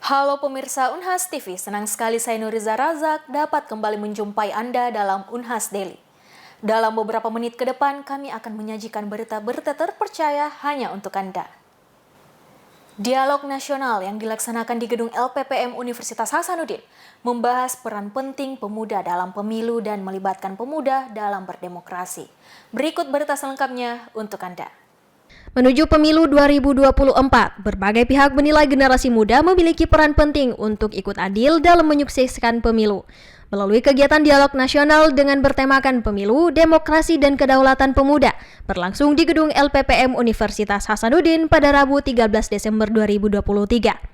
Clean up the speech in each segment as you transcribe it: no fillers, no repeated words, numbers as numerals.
Halo pemirsa Unhas TV, senang sekali saya Nuriza Razak dapat kembali menjumpai Anda dalam Unhas Daily. Dalam beberapa menit ke depan, kami akan menyajikan berita-berita terpercaya hanya untuk Anda. Dialog nasional yang dilaksanakan di gedung LPPM Universitas Hasanuddin membahas peran penting pemuda dalam pemilu dan melibatkan pemuda dalam berdemokrasi. Berikut berita selengkapnya untuk Anda. Menuju pemilu 2024, berbagai pihak menilai generasi muda memiliki peran penting untuk ikut andil dalam menyukseskan pemilu. Melalui kegiatan dialog nasional dengan bertemakan pemilu, demokrasi, dan kedaulatan pemuda, berlangsung di gedung LPPM Universitas Hasanuddin pada Rabu 13 Desember 2023.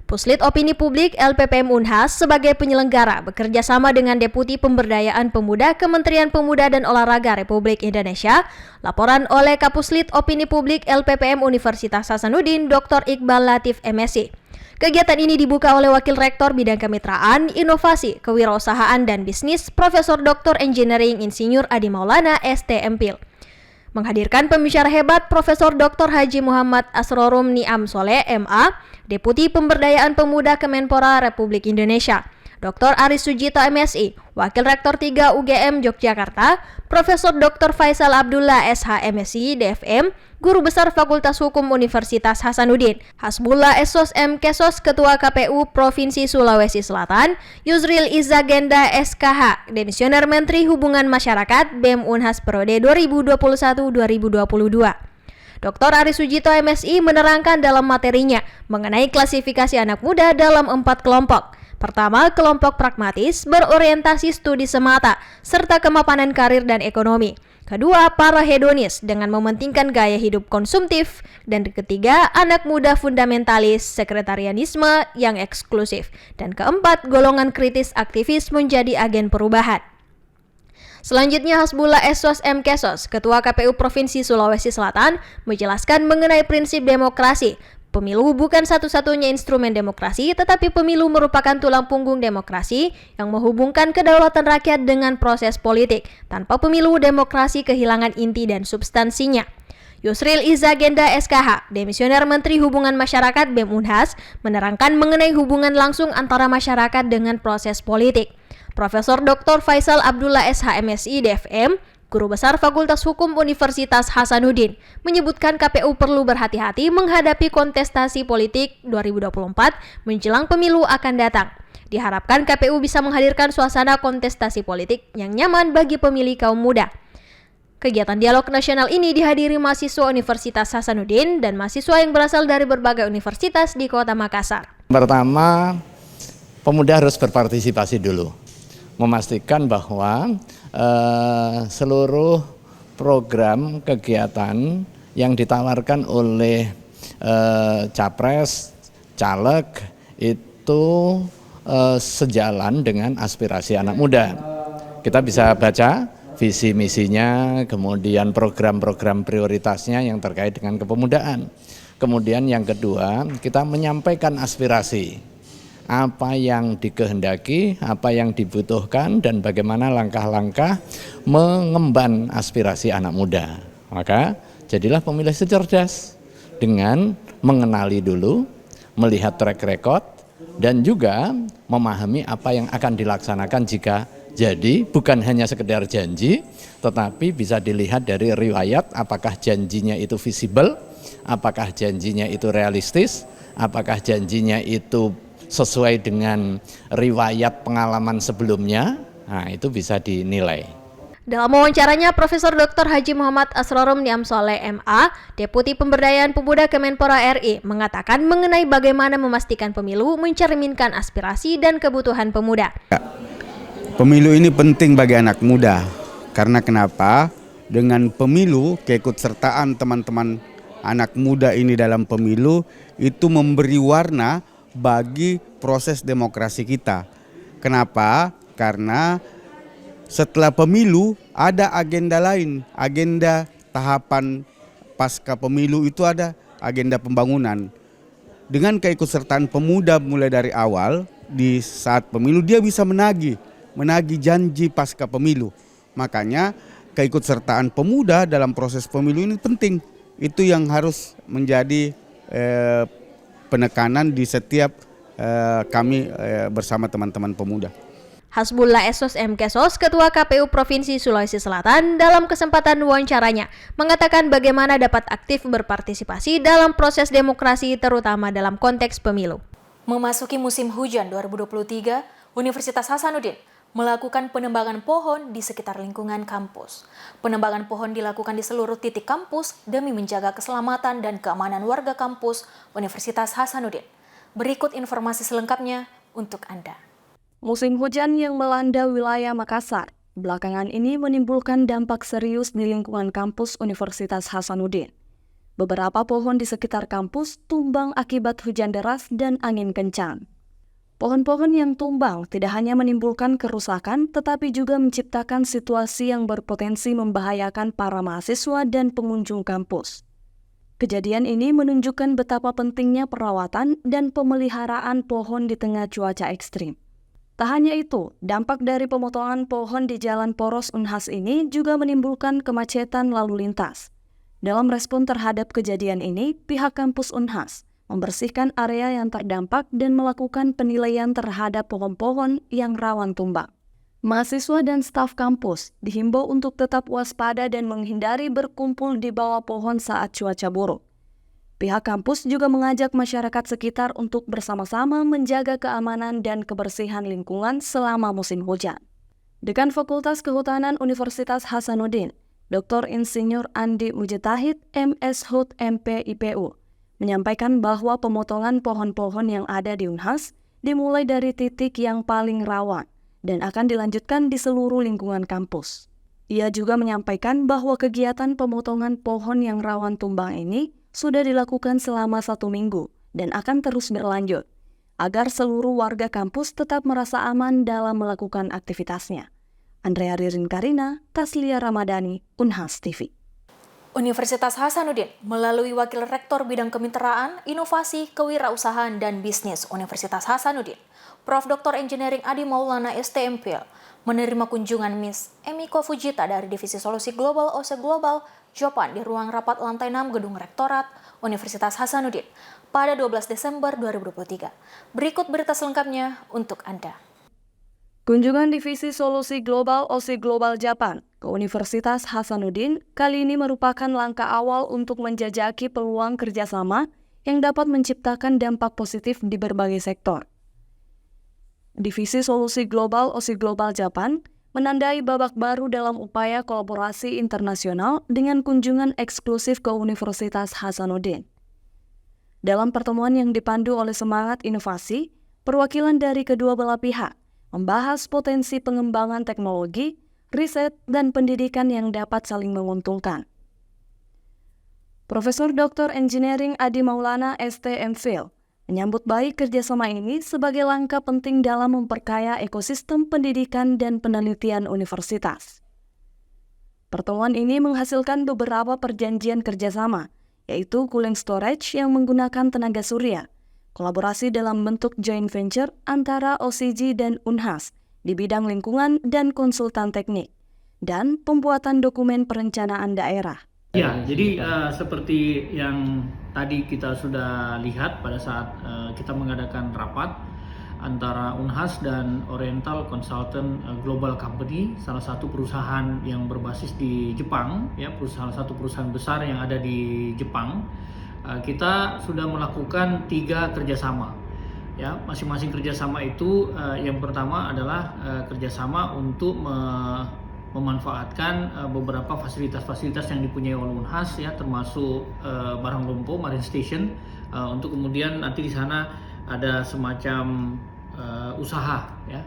Puslit Opini Publik LPPM Unhas sebagai penyelenggara bekerja sama dengan Deputi Pemberdayaan Pemuda Kementerian Pemuda dan Olahraga Republik Indonesia. Laporan oleh Kapuslit Opini Publik LPPM Universitas Hasanuddin Dr. Iqbal Latif MSc. Kegiatan ini dibuka oleh Wakil Rektor Bidang Kemitraan, Inovasi, Kewirausahaan dan Bisnis Profesor Dr. Engineering Insinyur Adi Maulana STMPil. Menghadirkan pembicara hebat Profesor Dr. Haji Muhammad Asrorum Niam Soleh MA, Deputi Pemberdayaan Pemuda Kemenpora Republik Indonesia, Dr. Aris Sujito MSI, Wakil Rektor 3 UGM Yogyakarta, Profesor Dr. Faisal Abdullah SH MSI DFM, Guru Besar Fakultas Hukum Universitas Hasanuddin, Hasbullah Esos M Kesos Ketua KPU Provinsi Sulawesi Selatan, Yusril Izzagenda SKH, Demisioner Menteri Hubungan Masyarakat BEM Unhas Periode 2021-2022. Dr. Aris Sujito MSI menerangkan dalam materinya mengenai klasifikasi anak muda dalam 4 kelompok. Pertama, kelompok pragmatis, berorientasi studi semata, serta kemapanan karir dan ekonomi. Kedua, para hedonis dengan mementingkan gaya hidup konsumtif. Dan ketiga, anak muda fundamentalis, sekretarianisme yang eksklusif. Dan keempat, golongan kritis aktivis menjadi agen perubahan. Selanjutnya, Hasbullah Esos M. Kesos, Ketua KPU Provinsi Sulawesi Selatan, menjelaskan mengenai prinsip demokrasi. Pemilu bukan satu-satunya instrumen demokrasi, tetapi pemilu merupakan tulang punggung demokrasi yang menghubungkan kedaulatan rakyat dengan proses politik. Tanpa pemilu, demokrasi kehilangan inti dan substansinya. Yusril Izzagenda SKH, Demisioner Menteri Hubungan Masyarakat BEM Unhas, menerangkan mengenai hubungan langsung antara masyarakat dengan proses politik. Profesor Dr. Faisal Abdullah SH MSI DFM, Guru Besar Fakultas Hukum Universitas Hasanuddin, menyebutkan KPU perlu berhati-hati menghadapi kontestasi politik 2024 menjelang pemilu akan datang. Diharapkan KPU bisa menghadirkan suasana kontestasi politik yang nyaman bagi pemilih kaum muda. Kegiatan dialog nasional ini dihadiri mahasiswa Universitas Hasanuddin dan mahasiswa yang berasal dari berbagai universitas di Kota Makassar. Pertama, pemuda harus berpartisipasi dulu, memastikan bahwa seluruh program kegiatan yang ditawarkan oleh capres, caleg itu sejalan dengan aspirasi anak muda. Kita bisa baca visi misinya, kemudian program-program prioritasnya yang terkait dengan kepemudaan. Kemudian yang kedua, kita menyampaikan aspirasi. Apa yang dikehendaki, apa yang dibutuhkan, dan bagaimana langkah-langkah mengemban aspirasi anak muda. Maka jadilah pemilih secerdas dengan mengenali dulu, melihat track record, dan juga memahami apa yang akan dilaksanakan jika jadi, bukan hanya sekedar janji, tetapi bisa dilihat dari riwayat apakah janjinya itu visible, apakah janjinya itu realistis, apakah janjinya itu sesuai dengan riwayat pengalaman sebelumnya. Nah, itu bisa dinilai. Dalam wawancaranya, Profesor Dr. Haji Muhammad Asrorum Niam Soleh MA, Deputi Pemberdayaan Pemuda Kemenpora RI, mengatakan mengenai bagaimana memastikan pemilu mencerminkan aspirasi dan kebutuhan pemuda. Pemilu ini penting bagi anak muda. Karena kenapa? Dengan pemilu, keikutsertaan teman-teman anak muda ini dalam pemilu itu memberi warna bagi proses demokrasi kita. Kenapa? Karena setelah pemilu ada agenda lain, agenda tahapan pasca pemilu itu ada agenda pembangunan. Dengan keikutsertaan pemuda mulai dari awal, di saat pemilu dia bisa menagih janji pasca pemilu. Makanya keikutsertaan pemuda dalam proses pemilu ini penting. Itu yang harus menjadi penekanan di setiap kami bersama teman-teman pemuda. Hasbullah Esos M. Kesos, Ketua KPU Provinsi Sulawesi Selatan, dalam kesempatan wawancaranya mengatakan bagaimana dapat aktif berpartisipasi dalam proses demokrasi terutama dalam konteks pemilu. Memasuki musim hujan 2023, Universitas Hasanuddin melakukan penebangan pohon di sekitar lingkungan kampus. Penebangan pohon dilakukan di seluruh titik kampus demi menjaga keselamatan dan keamanan warga kampus Universitas Hasanuddin. Berikut informasi selengkapnya untuk Anda. Musim hujan yang melanda wilayah Makassar belakangan ini menimbulkan dampak serius di lingkungan kampus Universitas Hasanuddin. Beberapa pohon di sekitar kampus tumbang akibat hujan deras dan angin kencang. Pohon-pohon yang tumbang tidak hanya menimbulkan kerusakan, tetapi juga menciptakan situasi yang berpotensi membahayakan para mahasiswa dan pengunjung kampus. Kejadian ini menunjukkan betapa pentingnya perawatan dan pemeliharaan pohon di tengah cuaca ekstrim. Tak hanya itu, dampak dari pemotongan pohon di jalan poros Unhas ini juga menimbulkan kemacetan lalu lintas. Dalam respon terhadap kejadian ini, pihak kampus Unhas membersihkan area yang terdampak dan melakukan penilaian terhadap pohon-pohon yang rawan tumbang. Mahasiswa dan staf kampus dihimbau untuk tetap waspada dan menghindari berkumpul di bawah pohon saat cuaca buruk. Pihak kampus juga mengajak masyarakat sekitar untuk bersama-sama menjaga keamanan dan kebersihan lingkungan selama musim hujan. Dekan Fakultas Kehutanan Universitas Hasanuddin, Dr. Insinyur Andi Mujtahid, MShut MP IPU, menyampaikan bahwa pemotongan pohon-pohon yang ada di Unhas dimulai dari titik yang paling rawan dan akan dilanjutkan di seluruh lingkungan kampus. Ia juga menyampaikan bahwa kegiatan pemotongan pohon yang rawan tumbang ini sudah dilakukan selama 1 minggu dan akan terus berlanjut, agar seluruh warga kampus tetap merasa aman dalam melakukan aktivitasnya. Andrea Ririn Karina, Taslia Ramadhani, Unhas TV. Universitas Hasanuddin melalui Wakil Rektor Bidang Kemitraan, Inovasi, Kewirausahaan, dan Bisnis Universitas Hasanuddin, Prof. Dr. Engineering Adi Maulana STMPL, menerima kunjungan Miss Emiko Fujita dari Divisi Solusi Global OSE Global Japan di ruang rapat lantai 6 Gedung Rektorat Universitas Hasanuddin pada 12 Desember 2023. Berikut berita selengkapnya untuk Anda. Kunjungan Divisi Solusi Global OSE Global Japan ke Universitas Hasanuddin kali ini merupakan langkah awal untuk menjajaki peluang kerjasama yang dapat menciptakan dampak positif di berbagai sektor. Divisi Solusi Global OSE Global Japan menandai babak baru dalam upaya kolaborasi internasional dengan kunjungan eksklusif ke Universitas Hasanuddin. Dalam pertemuan yang dipandu oleh semangat inovasi, perwakilan dari kedua belah pihak membahas potensi pengembangan teknologi, riset, dan pendidikan yang dapat saling menguntungkan. Profesor Dr. Engineering Adi Maulana STMPhil menyambut baik kerjasama ini sebagai langkah penting dalam memperkaya ekosistem pendidikan dan penelitian universitas. Pertemuan ini menghasilkan beberapa perjanjian kerjasama, yaitu cooling storage yang menggunakan tenaga surya, kolaborasi dalam bentuk joint venture antara OCG dan Unhas di bidang lingkungan dan konsultan teknik, dan pembuatan dokumen perencanaan daerah. Ya, jadi seperti yang tadi kita sudah lihat pada saat kita mengadakan rapat antara Unhas dan Oriental Consultant Global Company, salah satu perusahaan yang berbasis di Jepang, ya, salah satu perusahaan besar yang ada di Jepang. Kita sudah melakukan 3 kerjasama. Ya, masing-masing kerjasama itu yang pertama adalah kerjasama untuk memanfaatkan beberapa fasilitas-fasilitas yang dipunyai oleh Unhas, ya, termasuk Baranglompo Marine Station, untuk kemudian nanti di sana ada semacam usaha, ya,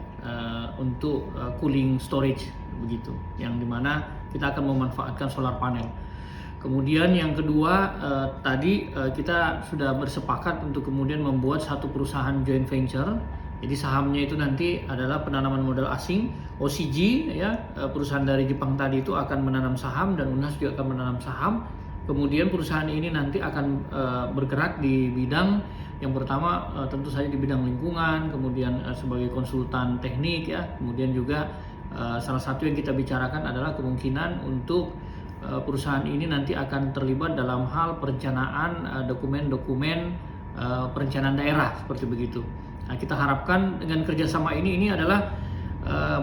untuk cooling storage begitu, yang dimana kita akan memanfaatkan solar panel. Kemudian yang kedua, tadi kita sudah bersepakat untuk kemudian membuat satu perusahaan joint venture. Jadi sahamnya itu nanti adalah penanaman modal asing, OCG, ya, perusahaan dari Jepang tadi itu akan menanam saham dan Unhas juga akan menanam saham. Kemudian perusahaan ini nanti akan bergerak di bidang yang pertama tentu saja di bidang lingkungan, kemudian sebagai konsultan teknik, ya. Kemudian juga salah satu yang kita bicarakan adalah kemungkinan untuk perusahaan ini nanti akan terlibat dalam hal perencanaan dokumen-dokumen perencanaan daerah seperti begitu. Nah, kita harapkan dengan kerjasama ini adalah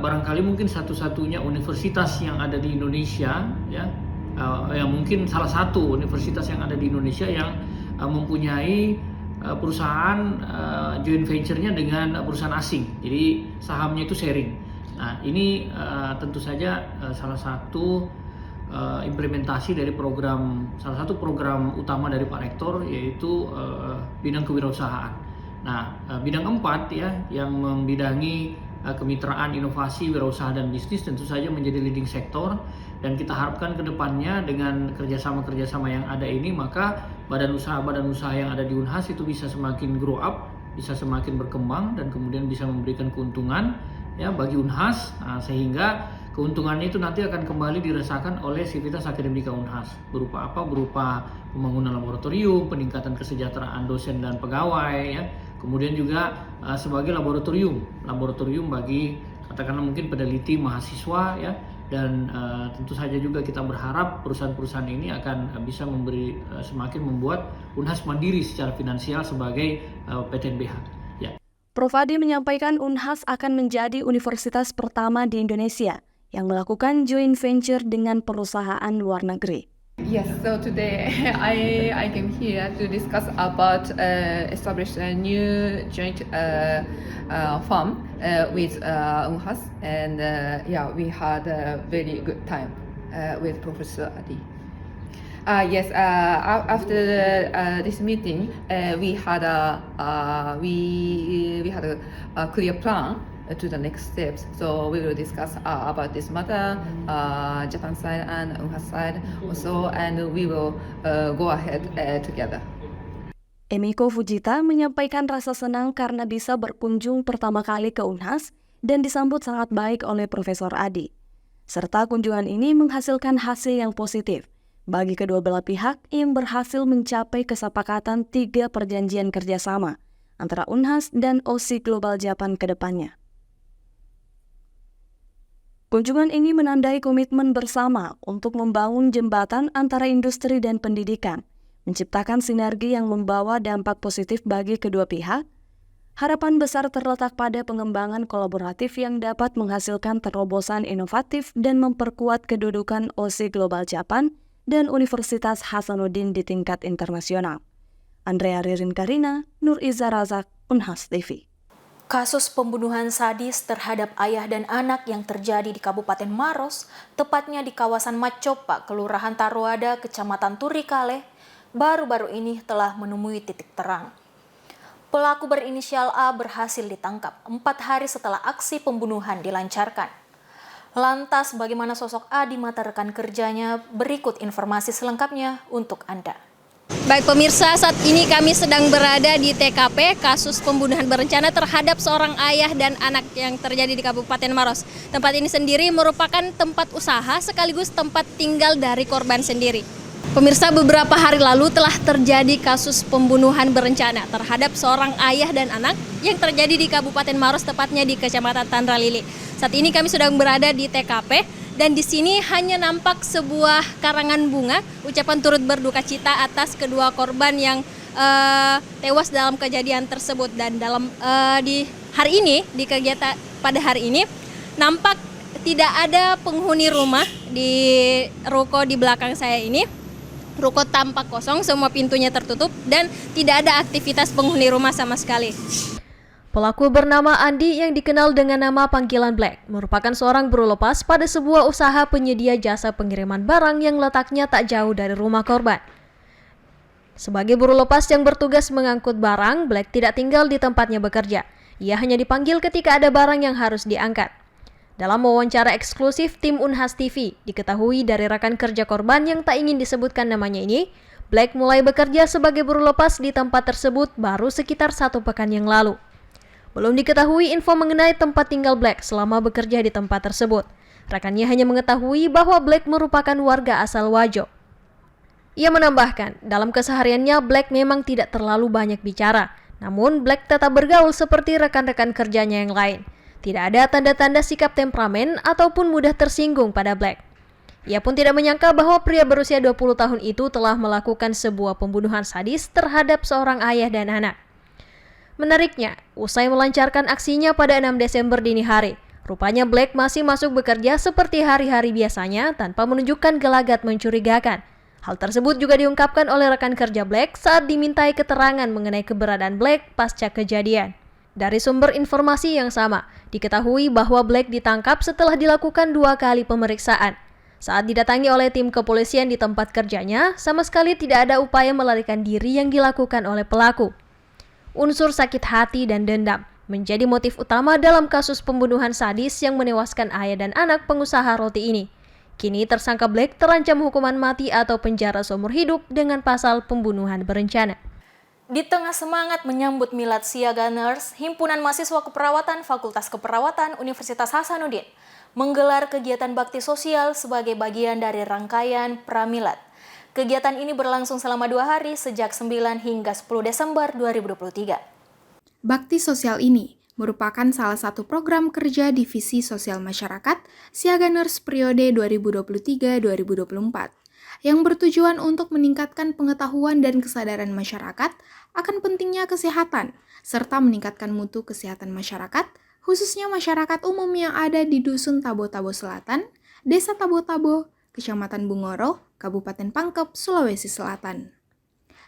barangkali mungkin satu-satunya universitas yang ada di Indonesia, ya, yang mungkin salah satu universitas yang ada di Indonesia yang mempunyai perusahaan joint venture-nya dengan perusahaan asing. Jadi sahamnya itu sharing. Nah, ini tentu saja salah satu implementasi dari salah satu program utama dari Pak Rektor, yaitu bidang kewirausahaan. Nah, bidang 4 ya yang membidangi kemitraan, inovasi, wirausaha dan bisnis tentu saja menjadi leading sektor, dan kita harapkan ke depannya dengan kerjasama yang ada ini, maka badan usaha yang ada di Unhas itu bisa semakin grow up, bisa semakin berkembang, dan kemudian bisa memberikan keuntungan ya bagi Unhas, sehingga keuntungannya itu nanti akan kembali dirasakan oleh Sivitas Akademika Unhas. Berupa apa? Berupa pembangunan laboratorium, peningkatan kesejahteraan dosen dan pegawai, ya. Kemudian juga sebagai laboratorium bagi katakanlah mungkin peneliti, mahasiswa, ya. Dan tentu saja juga kita berharap perusahaan-perusahaan ini akan bisa semakin membuat Unhas mandiri secara finansial sebagai PTNBH. Ya. Prof. Adi menyampaikan Unhas akan menjadi universitas pertama di Indonesia yang melakukan joint venture dengan perusahaan luar negeri. Yes, so today I came here to discuss about establish a new joint firm with Unhas, and we had a very good time with Professor Adi. Yes, after this meeting, we had a clear plan to the next steps. So we will discuss about this matter, Japan side and Unhas side also, and we will go ahead together. Emiko Fujita menyampaikan rasa senang karena bisa berkunjung pertama kali ke Unhas dan disambut sangat baik oleh Profesor Adi. Serta kunjungan ini menghasilkan hasil yang positif bagi kedua belah pihak yang berhasil mencapai kesepakatan 3 perjanjian kerjasama antara Unhas dan OSI Global Japan ke depannya. Kunjungan ini menandai komitmen bersama untuk membangun jembatan antara industri dan pendidikan, menciptakan sinergi yang membawa dampak positif bagi kedua pihak. Harapan besar terletak pada pengembangan kolaboratif yang dapat menghasilkan terobosan inovatif dan memperkuat kedudukan OSI Global Japan dan Universitas Hasanuddin di tingkat internasional. Andrea Ririn Karina, Nur Iza Razak, Unhas TV. Kasus pembunuhan sadis terhadap ayah dan anak yang terjadi di Kabupaten Maros, tepatnya di kawasan Macopa, Kelurahan Taruada, Kecamatan Turikale, baru-baru ini telah menemui titik terang. Pelaku berinisial A berhasil ditangkap 4 hari setelah aksi pembunuhan dilancarkan. Lantas bagaimana sosok A di mata rekan kerjanya? Berikut informasi selengkapnya untuk Anda. Baik pemirsa, saat ini kami sedang berada di TKP kasus pembunuhan berencana terhadap seorang ayah dan anak yang terjadi di Kabupaten Maros. Tempat ini sendiri merupakan tempat usaha sekaligus tempat tinggal dari korban sendiri. Pemirsa, beberapa hari lalu telah terjadi kasus pembunuhan berencana terhadap seorang ayah dan anak yang terjadi di Kabupaten Maros, tepatnya di Kecamatan Tandra Lili. Saat ini kami sedang berada di TKP. Dan di sini hanya nampak sebuah karangan bunga, ucapan turut berduka cita atas kedua korban yang tewas dalam kejadian tersebut. Dan di hari ini, di kegiatan pada hari ini, nampak tidak ada penghuni rumah di ruko di belakang saya ini. Ruko tampak kosong, semua pintunya tertutup dan tidak ada aktivitas penghuni rumah sama sekali. Pelaku bernama Andi yang dikenal dengan nama panggilan Black merupakan seorang buruh lepas pada sebuah usaha penyedia jasa pengiriman barang yang letaknya tak jauh dari rumah korban. Sebagai buruh lepas yang bertugas mengangkut barang, Black tidak tinggal di tempatnya bekerja. Ia hanya dipanggil ketika ada barang yang harus diangkat. Dalam wawancara eksklusif tim Unhas TV, diketahui dari rekan kerja korban yang tak ingin disebutkan namanya ini, Black mulai bekerja sebagai buruh lepas di tempat tersebut baru sekitar 1 pekan yang lalu. Belum diketahui info mengenai tempat tinggal Black selama bekerja di tempat tersebut. Rekannya hanya mengetahui bahwa Black merupakan warga asal Wajo. Ia menambahkan, dalam kesehariannya Black memang tidak terlalu banyak bicara. Namun Black tetap bergaul seperti rekan-rekan kerjanya yang lain. Tidak ada tanda-tanda sikap temperamen ataupun mudah tersinggung pada Black. Ia pun tidak menyangka bahwa pria berusia 20 tahun itu telah melakukan sebuah pembunuhan sadis terhadap seorang ayah dan anak. Menariknya, usai melancarkan aksinya pada 6 Desember dini hari, rupanya Black masih masuk bekerja seperti hari-hari biasanya tanpa menunjukkan gelagat mencurigakan. Hal tersebut juga diungkapkan oleh rekan kerja Black saat dimintai keterangan mengenai keberadaan Black pasca kejadian. Dari sumber informasi yang sama, diketahui bahwa Black ditangkap setelah dilakukan 2 kali pemeriksaan. Saat didatangi oleh tim kepolisian di tempat kerjanya, sama sekali tidak ada upaya melarikan diri yang dilakukan oleh pelaku. Unsur sakit hati dan dendam menjadi motif utama dalam kasus pembunuhan sadis yang menewaskan ayah dan anak pengusaha roti ini. Kini tersangka Black terancam hukuman mati atau penjara seumur hidup dengan pasal pembunuhan berencana. Di tengah semangat menyambut Milad Siaga Nurse, Himpunan Mahasiswa Keperawatan Fakultas Keperawatan Universitas Hasanuddin menggelar kegiatan bakti sosial sebagai bagian dari rangkaian Pramilad. Kegiatan ini berlangsung selama 2 hari sejak 9 hingga 10 Desember 2023. Bakti sosial ini merupakan salah satu program kerja Divisi Sosial Masyarakat Siaga Nurse periode 2023-2024 yang bertujuan untuk meningkatkan pengetahuan dan kesadaran masyarakat akan pentingnya kesehatan serta meningkatkan mutu kesehatan masyarakat, khususnya masyarakat umum yang ada di Dusun Tabo-Tabo Selatan, Desa Tabo-Tabo, Kecamatan Bungoro, Kabupaten Pangkep, Sulawesi Selatan.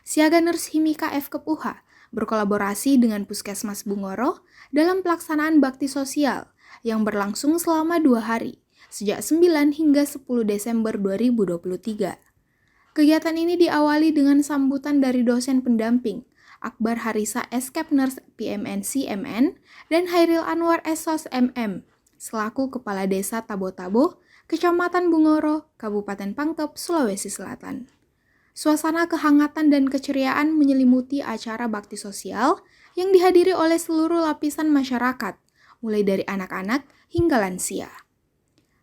Siaga Nurse Himika FKUH berkolaborasi dengan Puskesmas Bungoro dalam pelaksanaan bakti sosial yang berlangsung selama 2 hari, sejak 9 hingga 10 Desember 2023. Kegiatan ini diawali dengan sambutan dari dosen pendamping, Akbar Harisa Eskep Nurse PMNC MN, dan Hairil Anwar Esos MM, selaku Kepala Desa Tabo-Tabo, Kecamatan Bungoro, Kabupaten Pangkep, Sulawesi Selatan. Suasana kehangatan dan keceriaan menyelimuti acara bakti sosial yang dihadiri oleh seluruh lapisan masyarakat, mulai dari anak-anak hingga lansia.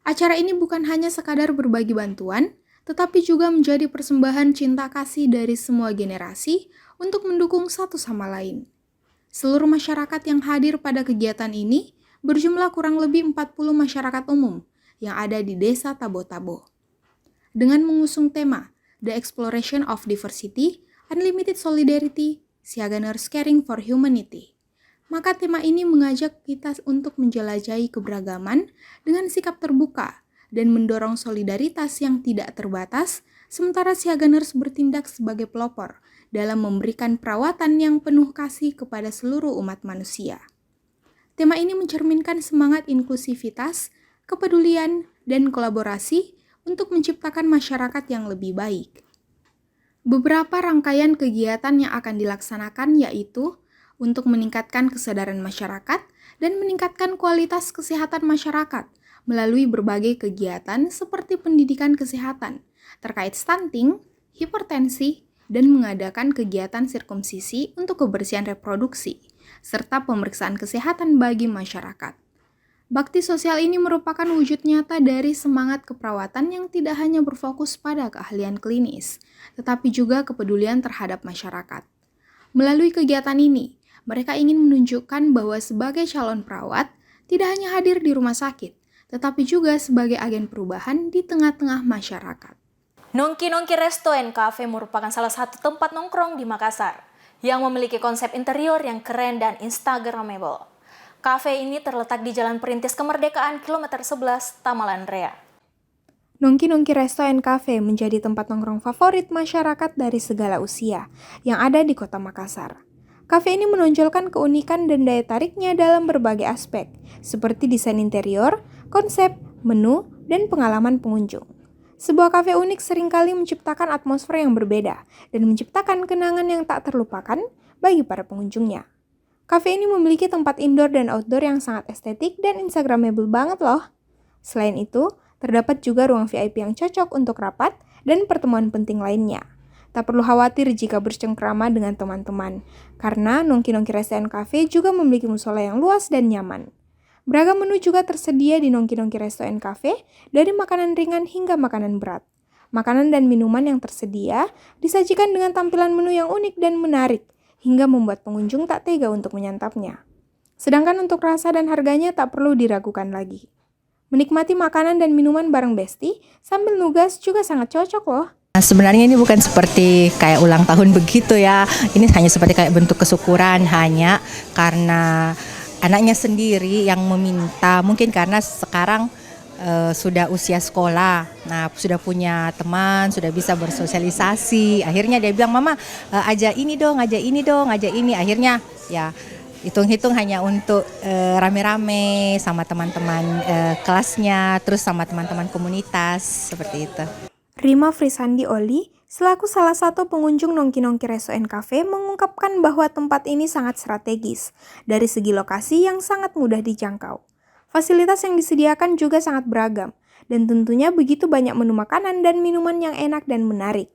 Acara ini bukan hanya sekadar berbagi bantuan, tetapi juga menjadi persembahan cinta kasih dari semua generasi untuk mendukung satu sama lain. Seluruh masyarakat yang hadir pada kegiatan ini berjumlah kurang lebih 40 masyarakat umum yang ada di Desa Tabo-Tabo. Dengan mengusung tema The Exploration of Diversity, Unlimited Solidarity, Siaga Nurse Caring for Humanity. Maka tema ini mengajak kita untuk menjelajahi keberagaman dengan sikap terbuka dan mendorong solidaritas yang tidak terbatas, sementara Siaga Nurse bertindak sebagai pelopor dalam memberikan perawatan yang penuh kasih kepada seluruh umat manusia. Tema ini mencerminkan semangat inklusivitas, kepedulian, dan kolaborasi untuk menciptakan masyarakat yang lebih baik. Beberapa rangkaian kegiatan yang akan dilaksanakan yaitu untuk meningkatkan kesadaran masyarakat dan meningkatkan kualitas kesehatan masyarakat melalui berbagai kegiatan seperti pendidikan kesehatan terkait stunting, hipertensi, dan mengadakan kegiatan sirkumsisi untuk kebersihan reproduksi, serta pemeriksaan kesehatan bagi masyarakat. Bakti sosial ini merupakan wujud nyata dari semangat keperawatan yang tidak hanya berfokus pada keahlian klinis, tetapi juga kepedulian terhadap masyarakat. Melalui kegiatan ini, mereka ingin menunjukkan bahwa sebagai calon perawat, tidak hanya hadir di rumah sakit, tetapi juga sebagai agen perubahan di tengah-tengah masyarakat. Nongki Nongki Resto and Cafe merupakan salah satu tempat nongkrong di Makassar yang memiliki konsep interior yang keren dan instagramable. Kafe ini terletak di Jalan Perintis Kemerdekaan kilometer 11, Tamalan Rea. Nongki Nongki Resto and Cafe menjadi tempat nongkrong favorit masyarakat dari segala usia yang ada di kota Makassar. Kafe ini menonjolkan keunikan dan daya tariknya dalam berbagai aspek, seperti desain interior, konsep, menu, dan pengalaman pengunjung. Sebuah kafe unik seringkali menciptakan atmosfer yang berbeda dan menciptakan kenangan yang tak terlupakan bagi para pengunjungnya. Kafe ini memiliki tempat indoor dan outdoor yang sangat estetik dan instagramable banget loh. Selain itu, terdapat juga ruang VIP yang cocok untuk rapat dan pertemuan penting lainnya. Tak perlu khawatir jika bercengkrama dengan teman-teman, karena Nongki Nongki Resto and Cafe juga memiliki musola yang luas dan nyaman. Beragam menu juga tersedia di Nongki Nongki Resto and Cafe, dari makanan ringan hingga makanan berat. Makanan dan minuman yang tersedia disajikan dengan tampilan menu yang unik dan menarik, hingga membuat pengunjung tak tega untuk menyantapnya. Sedangkan untuk rasa dan harganya tak perlu diragukan lagi. Menikmati makanan dan minuman bareng Besti sambil nugas juga sangat cocok loh. Sebenarnya ini bukan seperti kayak ulang tahun begitu ya. Ini hanya seperti kayak bentuk kesyukuran, hanya karena anaknya sendiri yang meminta. Mungkin karena sekarang sudah usia sekolah, nah sudah punya teman, sudah bisa bersosialisasi. Akhirnya dia bilang, "Mama, ajak ini dong, ajak ini dong, ajak ini." Akhirnya ya hitung-hitung hanya untuk rame-rame sama teman-teman kelasnya, terus sama teman-teman komunitas, seperti itu. Rima Frisandi Oli, selaku salah satu pengunjung Nongki-Nongki Restoran Cafe, mengungkapkan bahwa tempat ini sangat strategis dari segi lokasi yang sangat mudah dijangkau. Fasilitas yang disediakan juga sangat beragam, dan tentunya begitu banyak menu makanan dan minuman yang enak dan menarik.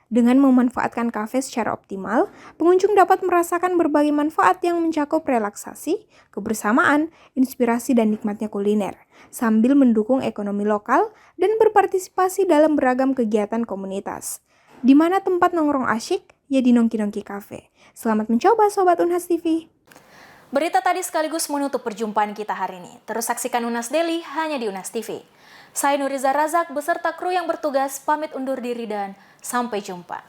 Dengan memanfaatkan kafe secara optimal, pengunjung dapat merasakan berbagai manfaat yang mencakup relaksasi, kebersamaan, inspirasi, dan nikmatnya kuliner, sambil mendukung ekonomi lokal dan berpartisipasi dalam beragam kegiatan komunitas. Di mana tempat nongkrong asyik, ya di Nongki-Nongki Cafe. Selamat mencoba Sobat Unhas TV! Berita tadi sekaligus menutup perjumpaan kita hari ini. Terus saksikan Unhas Daily hanya di Unhas TV. Saya Nuriza Razak beserta kru yang bertugas pamit undur diri dan sampai jumpa.